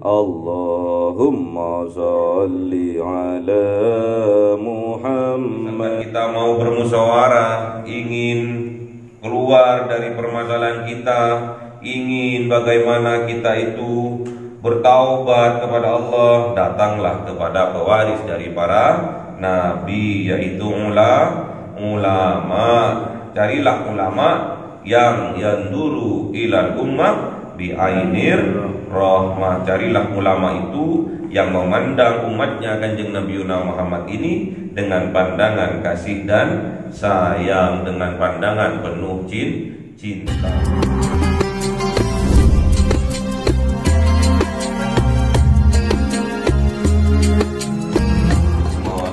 Allahumma sholli ala Muhammad. Kita mau bermusyawarah, ingin keluar dari permasalahan kita, ingin bagaimana kita itu bertaubat kepada Allah, datanglah kepada pewaris dari para nabi, yaitu ulama. Carilah ulama yang yanduru ilal ummah bi ainir rahmah. Carilah ulama itu yang memandang umatnya Kanjeng Nabi Muhammad ini dengan pandangan kasih dan sayang, dengan pandangan penuh cinta.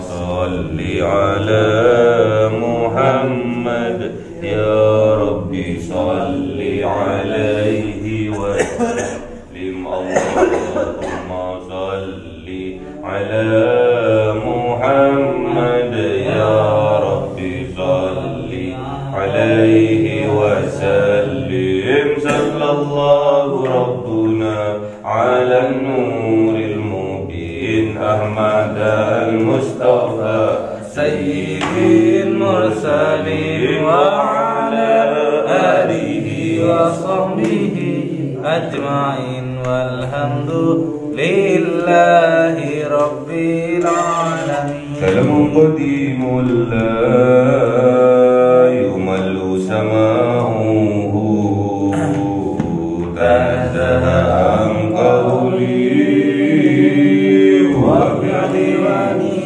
Sholli ala Muhammad ya Rabbi, sholli alaihi wa sallim. Allahumma sholli ala Muhammad ya Rabbi, sholli alaihi wa sallim. Sallallahu rabbuna ala nuril mubin Ahmad al-Mustafa sayyidil mursalin wa ala alihi wa sahbihi ajma'in walhamdulillahi rabbil alamin. Kalamun qadimul la yumallu sama'uhu tazaha am qawli wa bi'adwani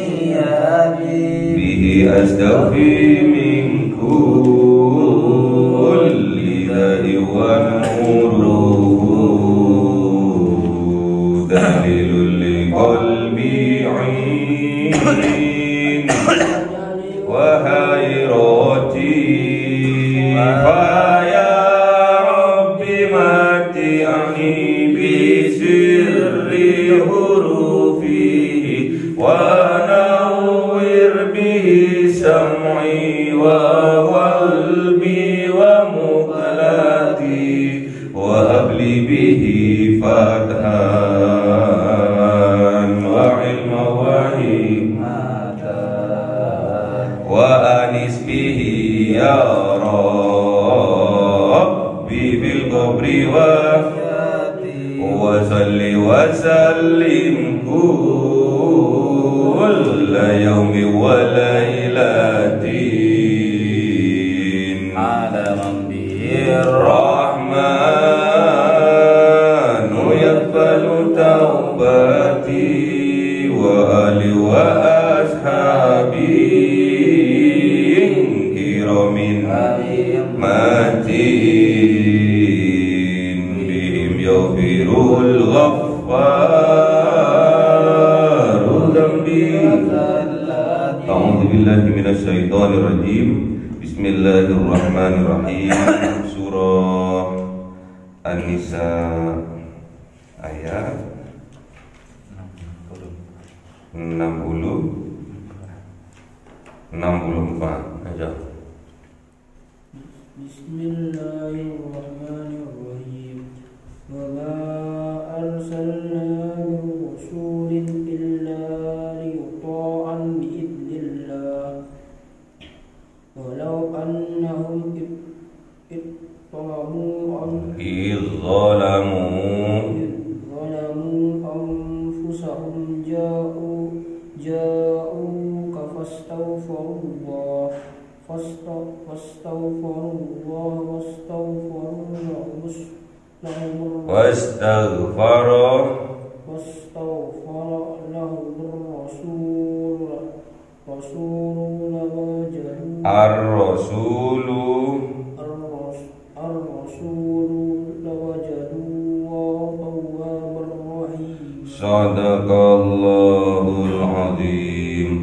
bihi astaghfi min kulli dhari wa nuruhu dalilul liqalbi 'in wa hayrati fa ya rabbi mati'ani bi sirri hurufihi wa nawwir bihi sam'i wa qalbi wa muqlati wa habli bihi fathan wa ilma wa hikmatan wa anis bihi ya rabbi bil qabri wa salli wa sallim kulla yawmi wa laylatin ala rabbir rahman yaqbalu taubati wa ali wa ashabi kiramin matin bihim yaghfirul ghaffarul dhanbi. A'udzu billahi minasy syaithanir rajim. Bismillahirrahmanirrahim. Surah An-Nisa ayat 64 aja. Bismillahirrahmanirrahim. Wa ma arsalna min rasulin illa liyuta'an bi'idznillah walau annahum Izzalamu anfusahum ja'uka fastaghfirullah wastaghfara ar-rasulu sadaqallahul azim.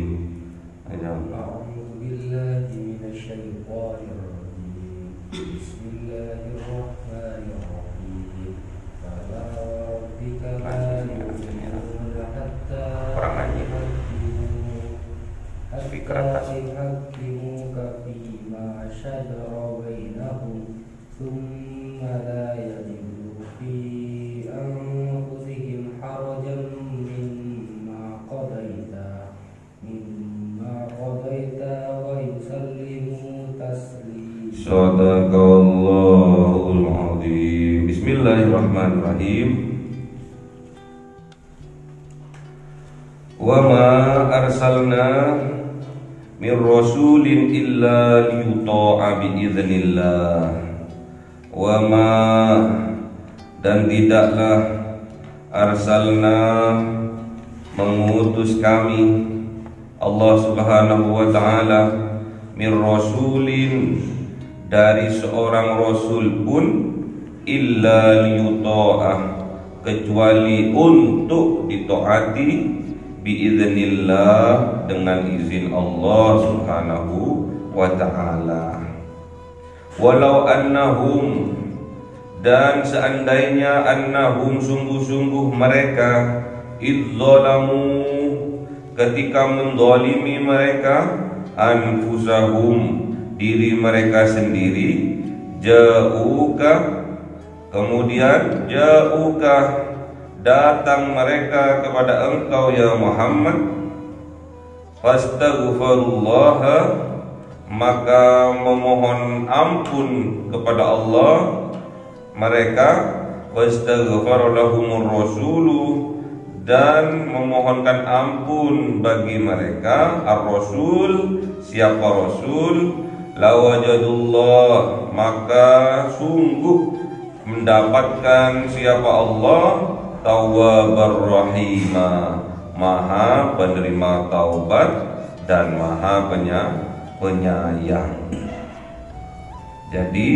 Kurang aja speaker atas. ثم لا يجدوا في أنفسهم Bismillahirrahmanirrahim. Wa ma arsalna min rasulin illa liyuta'a biiznillah. Wa ma, dan tidaklah arsalna, mengutus kami Allah Subhanahu wa ta'ala, min rasulin, dari seorang rasul pun, illa liyuta'ah, kecuali untuk ditaati, biiznillah, dengan izin Allah Subhanahu wa ta'ala. Walau annahum, dan seandainya annahum, sungguh-sungguh mereka, idzalamu, ketika menzalimi mereka, anfusahum, diri mereka sendiri, ja'uka, kemudian ja'uka, datang mereka kepada engkau ya Muhammad, fastaghfirullah, maka memohon ampun kepada Allah mereka, wastaghfara lahumur rasulu, dan memohonkan ampun bagi mereka ar-rasul, siapa rasul, lawajadullah, maka sungguh mendapatkan siapa Allah, tawwabar rahimah, maha penerima taubat dan maha penyayang. Jadi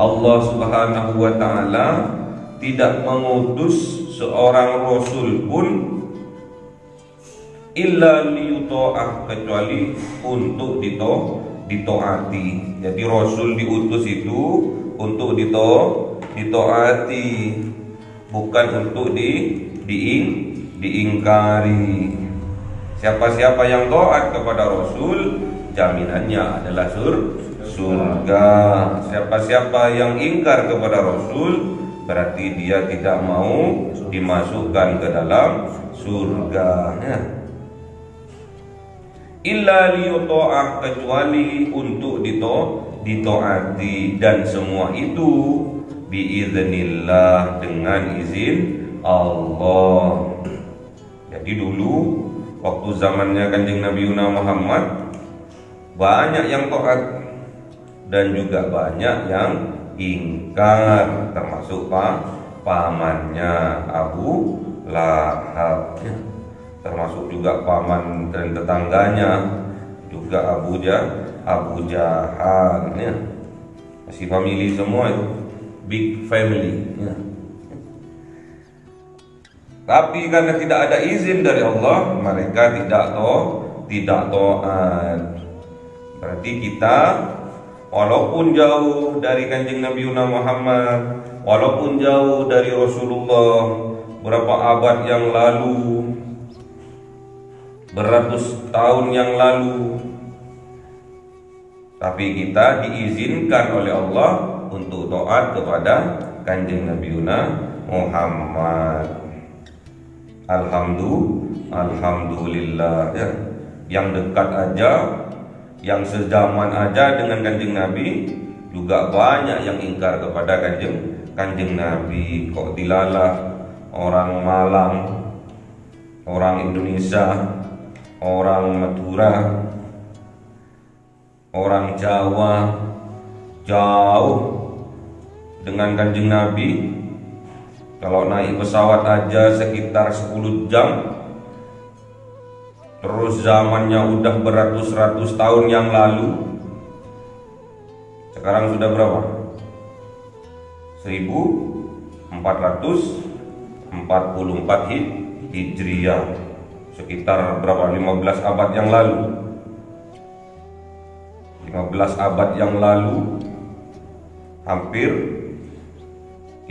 Allah Subhanahu wa ta'ala tidak mengutus seorang rasul pun illa liyuta'ah, kecuali untuk ditaati. Jadi rasul diutus itu untuk ditaati, bukan untuk diingkari. Siapa-siapa yang taat kepada rasul, jaminannya adalah surga. Siapa-siapa yang ingkar kepada rasul, berarti dia tidak mau dimasukkan ke dalam surga. Illa liyuta'ah, kecuali untuk ditaati, dan semua itu biiznillah, dengan izin Allah. Jadi dulu waktu zamannya Kanjeng Nabi Muhammad, banyak yang taat dan juga banyak yang ingkar, termasuk pamannya Abu Lahab, termasuk juga paman dan tetangganya juga Abu Jahal, ya. Masih family semua itu, big family, ya. Tapi karena tidak ada izin dari Allah, mereka tidak taat. Berarti kita walaupun jauh dari Kanjeng Nabi Muhammad, walaupun jauh dari Rasulullah berapa abad yang lalu, beratus tahun yang lalu, tapi kita diizinkan oleh Allah untuk taat kepada Kanjeng Nabi Muhammad. Alhamdulillah, ya. Yang dekat aja, yang sezaman aja dengan Kanjeng Nabi, juga banyak yang ingkar kepada Kanjeng Nabi. Kok dilalah orang Malang, orang Indonesia, orang Madura, orang Jawa, jauh dengan Kanjeng Nabi. Kalau naik pesawat aja sekitar 10 jam. Terus zamannya udah beratus-ratus tahun yang lalu. Sekarang sudah berapa? 1444 Hijriah. Sekitar berapa? 15 abad yang lalu. 15 abad yang lalu, hampir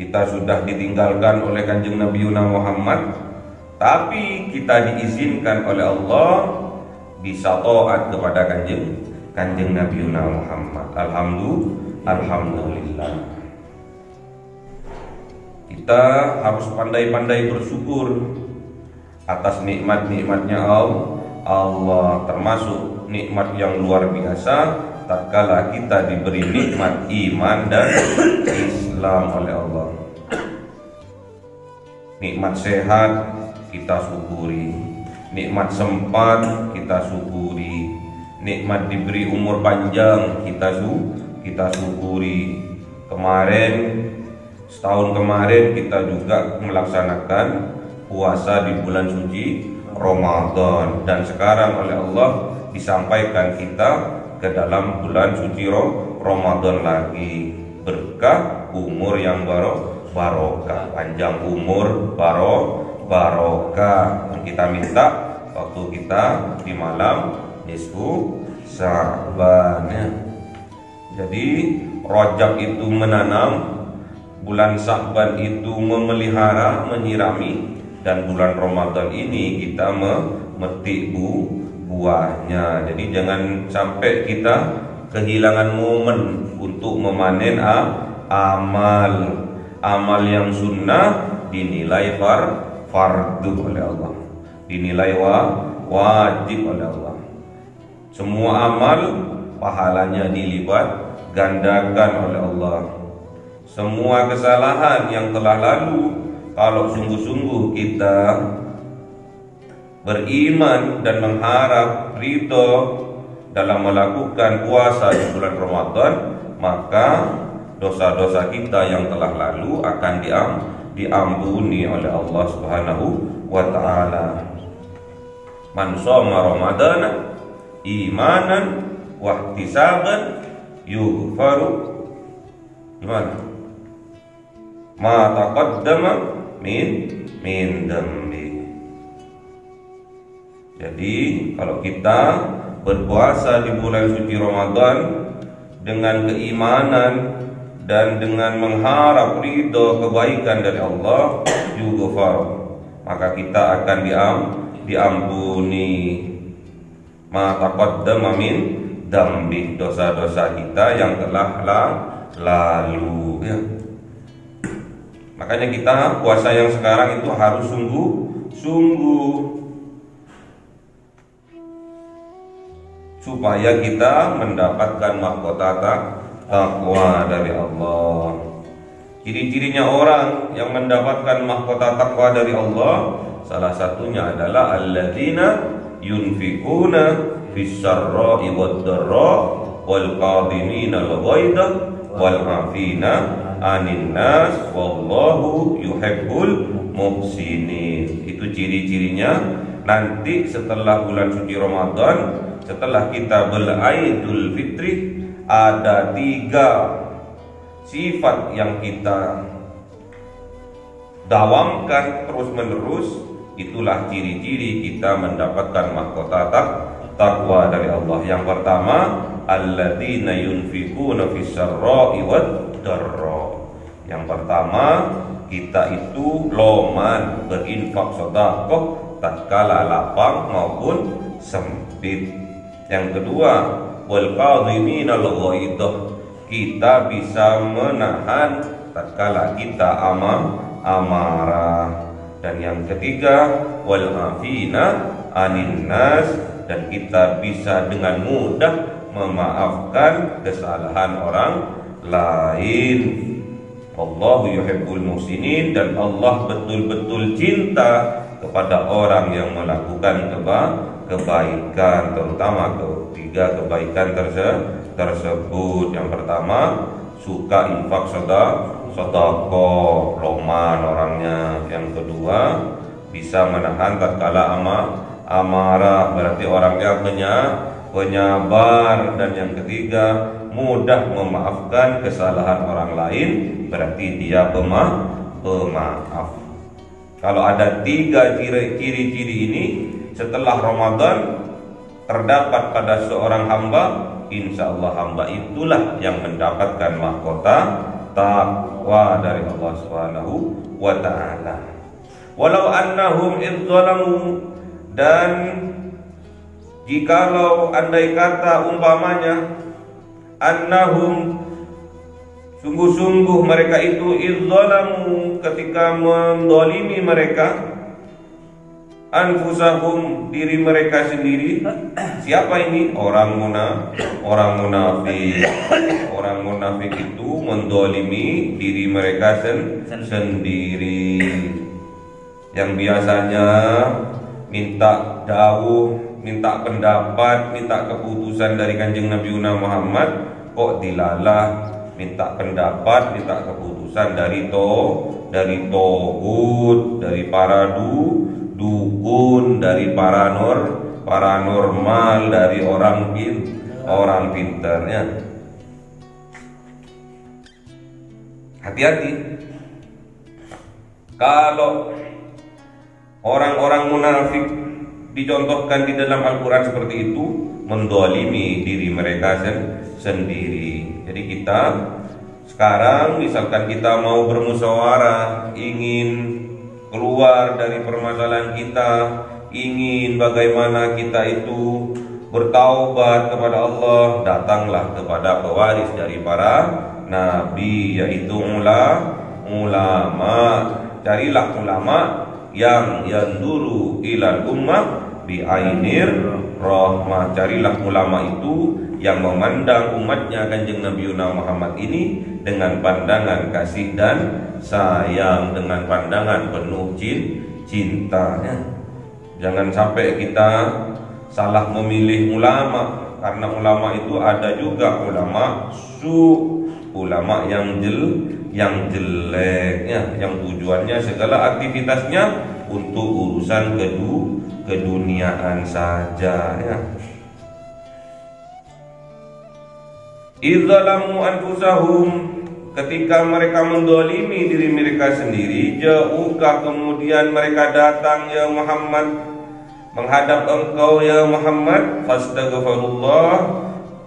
kita sudah ditinggalkan oleh Kanjeng Nabi Muhammad, tapi kita diizinkan oleh Allah bisa taat kepada Kanjeng Nabi Muhammad. Alhamdulillah. Kita harus pandai-pandai bersyukur atas nikmat-nikmatnya Allah, termasuk nikmat yang luar biasa tatkala kita diberi nikmat iman dan Islam oleh Allah. Nikmat sehat kita syukuri, nikmat sempat kita syukuri, nikmat diberi umur panjang kita syukuri. Setahun kemarin kita juga melaksanakan puasa di bulan suci Ramadan, dan sekarang oleh Allah disampaikan kita ke dalam bulan suci Ramadan lagi. Berkah umur yang barokah, panjang umur barokah yang kita minta waktu kita di malam nisfu Sya'ban. Jadi Rajab itu menanam, bulan Sya'ban itu memelihara, menyirami, dan bulan Ramadan ini kita memetik buahnya. Jadi jangan sampai kita kehilangan momen untuk memanen amal yang sunnah dinilai fardu oleh Allah, dinilai wajib oleh Allah. Semua amal pahalanya dilipat gandakan oleh Allah. Semua kesalahan yang telah lalu, kalau sungguh-sungguh kita beriman dan mengharap ridho dalam melakukan puasa di bulan Ramadan, maka dosa-dosa kita yang telah lalu akan diampuni oleh Allah Subhanahu wa ta'ala. Man shoma Ramadana imanan wa ihtisaban yughfaru gimana? Ma taqaddama min dambi. Jadi kalau kita berpuasa di bulan suci Ramadan dengan keimanan dan dengan mengharap ridho kebaikan dari Allah, yughfar, maka kita akan diampuni ma taqaddama min dambi, dosa-dosa kita yang telah lalu ya. Makanya kita puasa yang sekarang itu harus sungguh-sungguh supaya kita mendapatkan mahkota takwa dari Allah. Ciri-cirinya orang yang mendapatkan mahkota takwa dari Allah, salah satunya adalah alladzina yunfikuna fis-sarra'i wad-dharra wal qadhimina al-ghaidha wal 'afina 'anil nas wallahu yuhibbul muhsinin. Itu ciri-cirinya nanti setelah bulan suci Ramadan, setelah kita beraidul fitri, ada 3 sifat yang kita dawamkan terus menerus. Itulah ciri-ciri kita mendapatkan mahkota takwa dari Allah. Yang pertama, alladzina yunfikuna fis-sarra'i wad-dharra. Yang pertama, kita itu loman, berinfak sedekah tatkala lapang maupun sempit. Yang kedua, wal qadhimina al-ghaidha, kita bisa menahan tatkala kita amarah. Dan yang ketiga, wal afina 'anil nas, dan kita bisa dengan mudah memaafkan kesalahan orang lain. Allahu yuhibbul muhsinin, dan Allah betul-betul cinta kepada orang yang melakukan kebaikan, terutama ketiga kebaikan tersebut. Yang pertama, suka infak sedekah, loman orangnya. Yang kedua, bisa menahan tatkala amarah, berarti orangnya penyabar. Dan yang ketiga, mudah memaafkan kesalahan orang lain, berarti dia pemaaf. Kalau ada 3 ciri-ciri ini setelah Ramadan terdapat pada seorang hamba, insya Allah hamba itulah yang mendapatkan mahkota takwa dari Allah Subhanahu wa ta'ala. Walau annahum idzalamu, dan jikalau andai kata umpamanya, annahum, sungguh-sungguh mereka itu idzalamu, ketika mendolimi mereka, anfusahum, diri mereka sendiri. Siapa ini? Orang munafik. Orang munafik itu mendolimi diri mereka sendiri. yang biasanya minta dawuh, minta pendapat, minta keputusan dari Kanjeng Nabi Muhammad, kok dilalah minta pendapat, minta keputusan dari tohut, dari para dukun, dari paranormal, dari orang pintarnya. Hati-hati kalau orang-orang munafik dicontohkan di dalam Al-Quran seperti itu, mendolimi diri mereka sendiri. Jadi kita sekarang misalkan kita mau bermusyawarah, ingin keluar dari permasalahan kita, ingin bagaimana kita itu bertaubat kepada Allah, datanglah kepada pewaris dari para nabi, yaitu ulama. Carilah ulama yang yanduru ilal ummah bi ainir rahmah. Carilah ulama itu yang memandang umatnya Kanjeng Nabi Muhammad ini dengan pandangan kasih dan sayang, dengan pandangan penuh cintanya. Jangan sampai kita salah memilih ulama, karena ulama itu ada juga ulama ulama yang jelek ya, yang tujuannya segala aktivitasnya untuk urusan keduniaan saja ya. Idzalamu anfusahum, ketika mereka mendolimi diri mereka sendiri, jauhkah kemudian mereka datang ya Muhammad, menghadap engkau ya Muhammad, fastaghfirullah,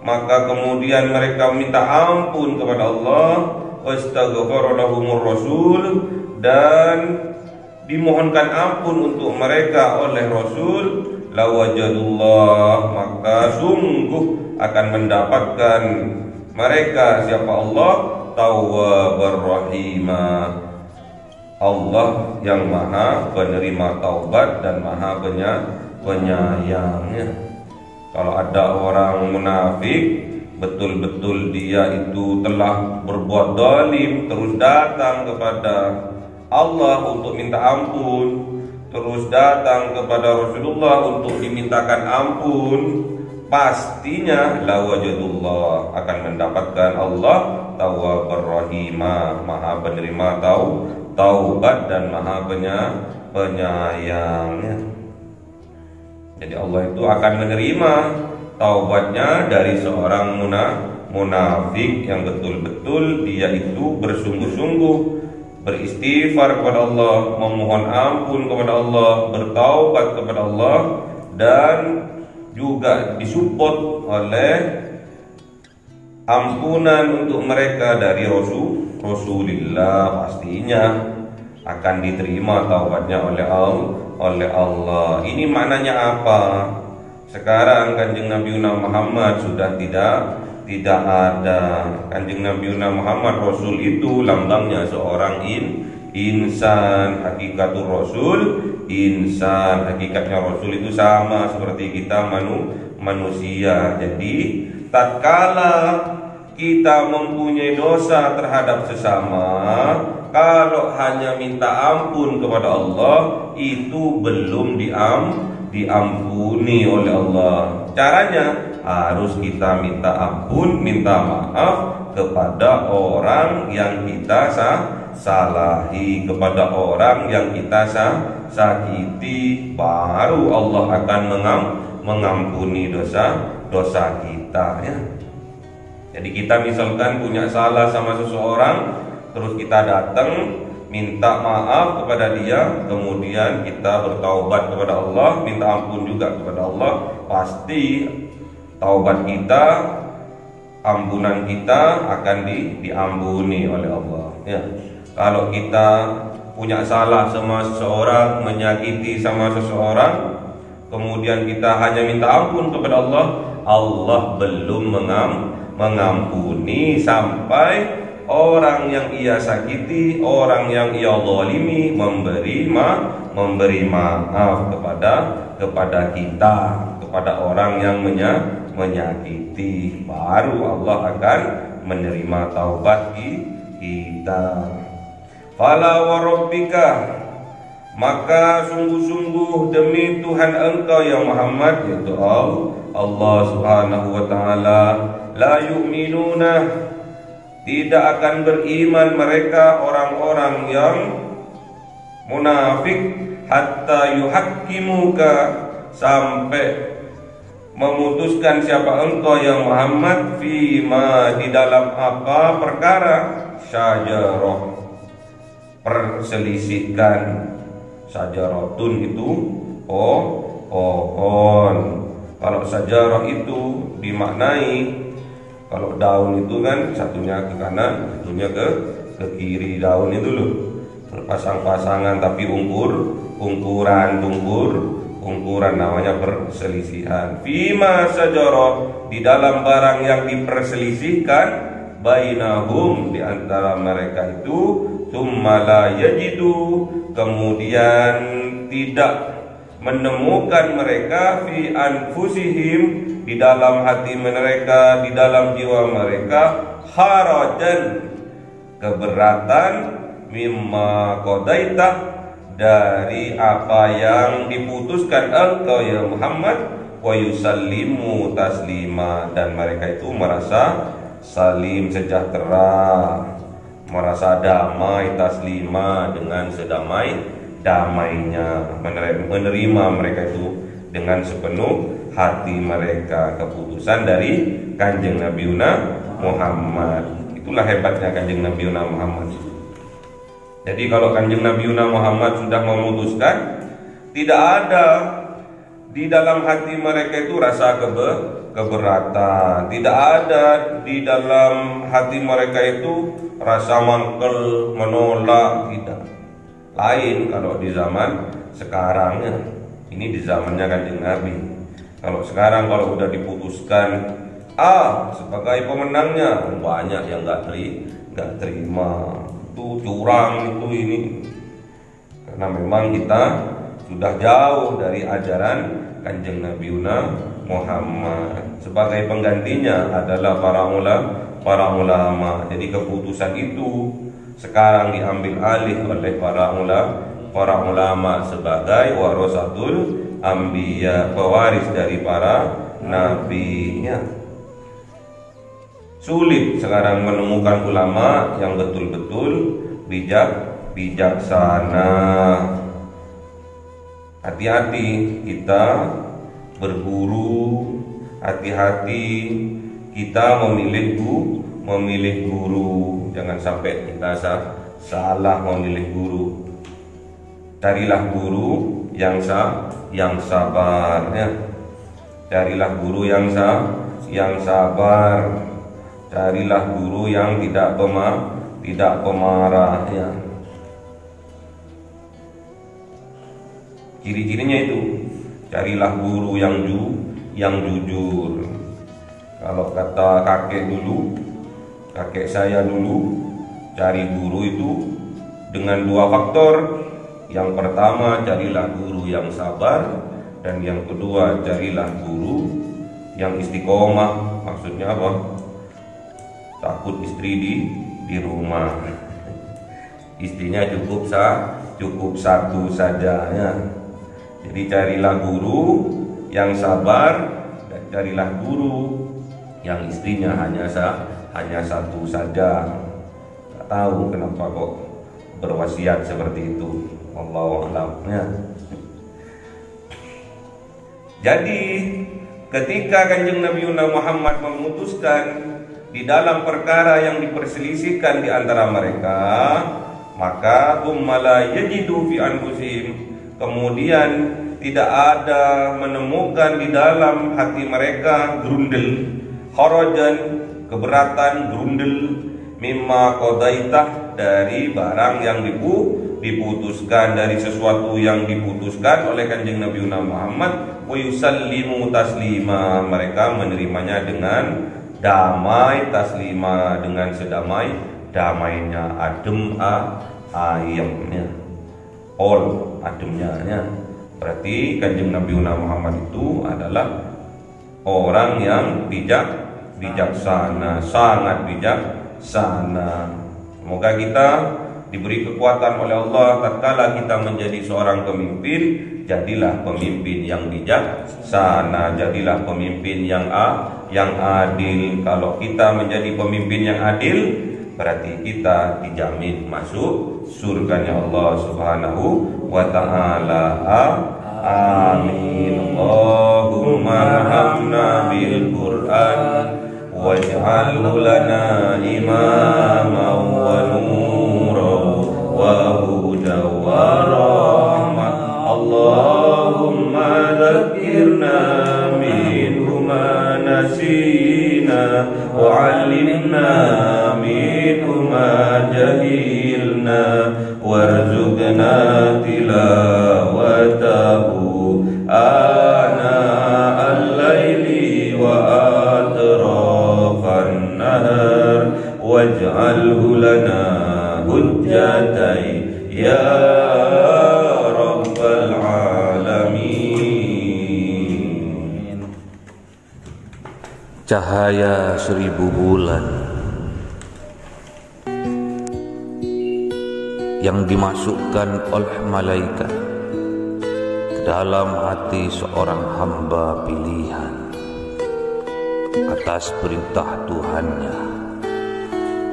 maka kemudian mereka minta ampun kepada Allah, wastaghfara lahumur rasul, dan dimohonkan ampun untuk mereka oleh Rasul, lawajadullah, maka sungguh akan mendapatkan mereka siapa Allah, tawwabar rahimah, Allah yang maha penerima taubat dan maha penyayangnya. Kalau ada orang munafik, betul-betul dia itu telah berbuat zalim, terus datang kepada Allah untuk minta ampun, terus datang kepada Rasulullah untuk dimintakan ampun, pastinya lawajadullah, akan mendapatkan Allah tawwabar rahimah, maha penerima taubat dan maha penyayangnya. Jadi Allah itu akan menerima taubatnya dari seorang munafik yang betul-betul dia itu bersungguh-sungguh beristighfar kepada Allah, memohon ampun kepada Allah, bertaubat kepada Allah, dan juga disupport oleh ampunan untuk mereka dari Rasulullah, pastinya akan diterima taubatnya oleh Allah. Ini maknanya apa? Sekarang Kanjeng Nabi Muhammad sudah tidak ada. Kanjeng Nabi Muhammad Rasul itu lambangnya seorang insan, hakikatul Rasul insan, hakikatnya Rasul itu sama seperti kita manusia. Jadi tatkala kita mempunyai dosa terhadap sesama, kalau hanya minta ampun kepada Allah, itu belum diampuni oleh Allah. Caranya harus kita minta ampun, minta maaf kepada orang yang kita salahi, kepada orang yang kita sakiti, baru Allah akan mengampuni dosa kita ya. Jadi kita misalkan punya salah sama seseorang, terus kita datang minta maaf kepada dia, kemudian kita bertaubat kepada Allah, minta ampun juga kepada Allah, pasti taubat kita, ampunan kita akan diampuni oleh Allah ya. Kalau kita punya salah sama seseorang, menyakiti sama seseorang, kemudian kita hanya minta ampun kepada Allah, Allah belum mengampuni sampai orang yang ia sakiti, orang yang ia zalimi memberi maaf kepada kita, kepada orang yang menyakiti, baru Allah akan menerima taubat kita. Fala wa rabbika, maka sungguh-sungguh demi Tuhan engkau ya Muhammad, yaitu Allah Subhanahu wa taala, la yu'minuna, tidak akan beriman mereka orang-orang yang munafik, hatta yuhakkimuka, sampai memutuskan siapa engkau ya Muhammad, fima, di dalam apa perkara, syajarah, perselisihkan. Syajaratun itu pohon. Kalau syajarah itu dimaknai, kalau daun itu kan satunya ke kanan, satunya ke kiri, daun itu loh, pasang-pasangan tapi ungkuran namanya perselisihan. Fima syajarah, di dalam barang yang diperselisihkan, bainahum, di antara mereka itu, tsumma la yajidu, kemudian tidak menemukan mereka, fi anfusihim, di dalam hati mereka, di dalam jiwa mereka, harajan, keberatan, mimma qadaita, dari apa yang diputuskan engkau ya Muhammad, wa yusallimu taslima, dan mereka itu merasa salim, sejahtera, merasa damai, taslima, dengan sedamai-damainya, menerima mereka itu dengan sepenuh hati mereka keputusan dari Kanjeng Nabiuna Muhammad. Itulah hebatnya Kanjeng Nabiuna Muhammad. Jadi kalau Kanjeng Nabiuna Muhammad sudah memutuskan, tidak ada di dalam hati mereka itu rasa keberatan, tidak ada di dalam hati mereka itu rasa mangkel, menolak, tidak. Lain kalau di zaman sekarang ya. Ini di zamannya Kanjeng Nabi. Kalau sekarang kalau udah diputuskan sebagai pemenangnya, banyak yang nggak terima. Itu curang, itu ini. Karena memang kita sudah jauh dari ajaran Kanjeng Nabiuna Muhammad. Sebagai penggantinya adalah para ulama. Jadi keputusan itu sekarang diambil alih oleh para ulama sebagai warasatul anbiya, pewaris dari para nabinya. Sulit sekarang menemukan ulama yang betul-betul bijaksana. Hati-hati kita berguru, hati-hati kita memilih guru. Jangan sampai kita salah memilih guru. Carilah guru yang sabar ya. Carilah guru yang sabar. Carilah guru yang tidak pemarah ya. Ciri-cirinya itu, carilah guru yang jujur. Kalau kata kakek saya dulu, cari guru itu dengan dua faktor. Yang pertama, carilah guru yang sabar, dan yang kedua, carilah guru yang istiqomah. Maksudnya apa? Takut istri di rumah, istrinya cukup satu saja ya. Jadi carilah guru yang sabar, dan carilah guru yang istrinya hanya satu saja. Tak tahu kenapa kok berwasiat seperti itu. Wallahu a'lam ya. Jadi ketika Kanjeng Nabiuna Muhammad memutuskan di dalam perkara yang diperselisihkan di antara mereka, maka ummala yajidu fi anfusihim, kemudian tidak ada menemukan di dalam hati mereka grundel, kharajan, keberatan, grundel, mimma qadaitah, dari barang yang diputuskan, dari sesuatu yang diputuskan oleh Kanjeng Nabiuna Muhammad, wa yusallimu taslima, mereka menerimanya dengan damai, taslima, dengan sedamai-damainya, adem ayemnya, ademnya ya. Berarti Kanjeng Nabiuna Muhammad itu adalah orang yang bijaksana, sangat bijaksana. Semoga kita diberi kekuatan oleh Allah tatkala kita menjadi seorang pemimpin, jadilah pemimpin yang bijaksana, jadilah pemimpin yang adil. Kalau kita menjadi pemimpin yang adil, berarti kita dijamin masuk surganya Allah Subhanahu wa ta'ala. Amin. Allahumma arhamna bil Qur'an waj'alhu lana imaman wa nuran wa hudan wa rahmah. Allahumma dzakkirna minhu ma nasina wa 'allimna minhu ma jahilna warzuqna tilawatahu ana al-laili wa atrafan nahar waj'alhu lana hujjatan ya rabbal alamin. Cahaya 1000 bulan yang dimasukkan oleh malaikat ke dalam hati seorang hamba pilihan atas perintah Tuhannya,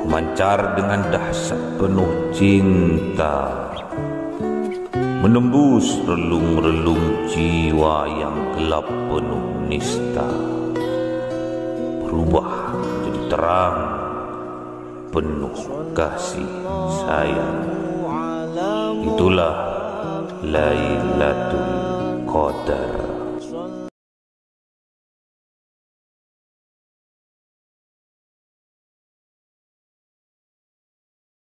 memancar dengan dahsyat penuh cinta, menembus relung-relung jiwa yang gelap penuh nista, berubah menjadi terang penuh kasih sayang. Itulah Lailatul Qadar.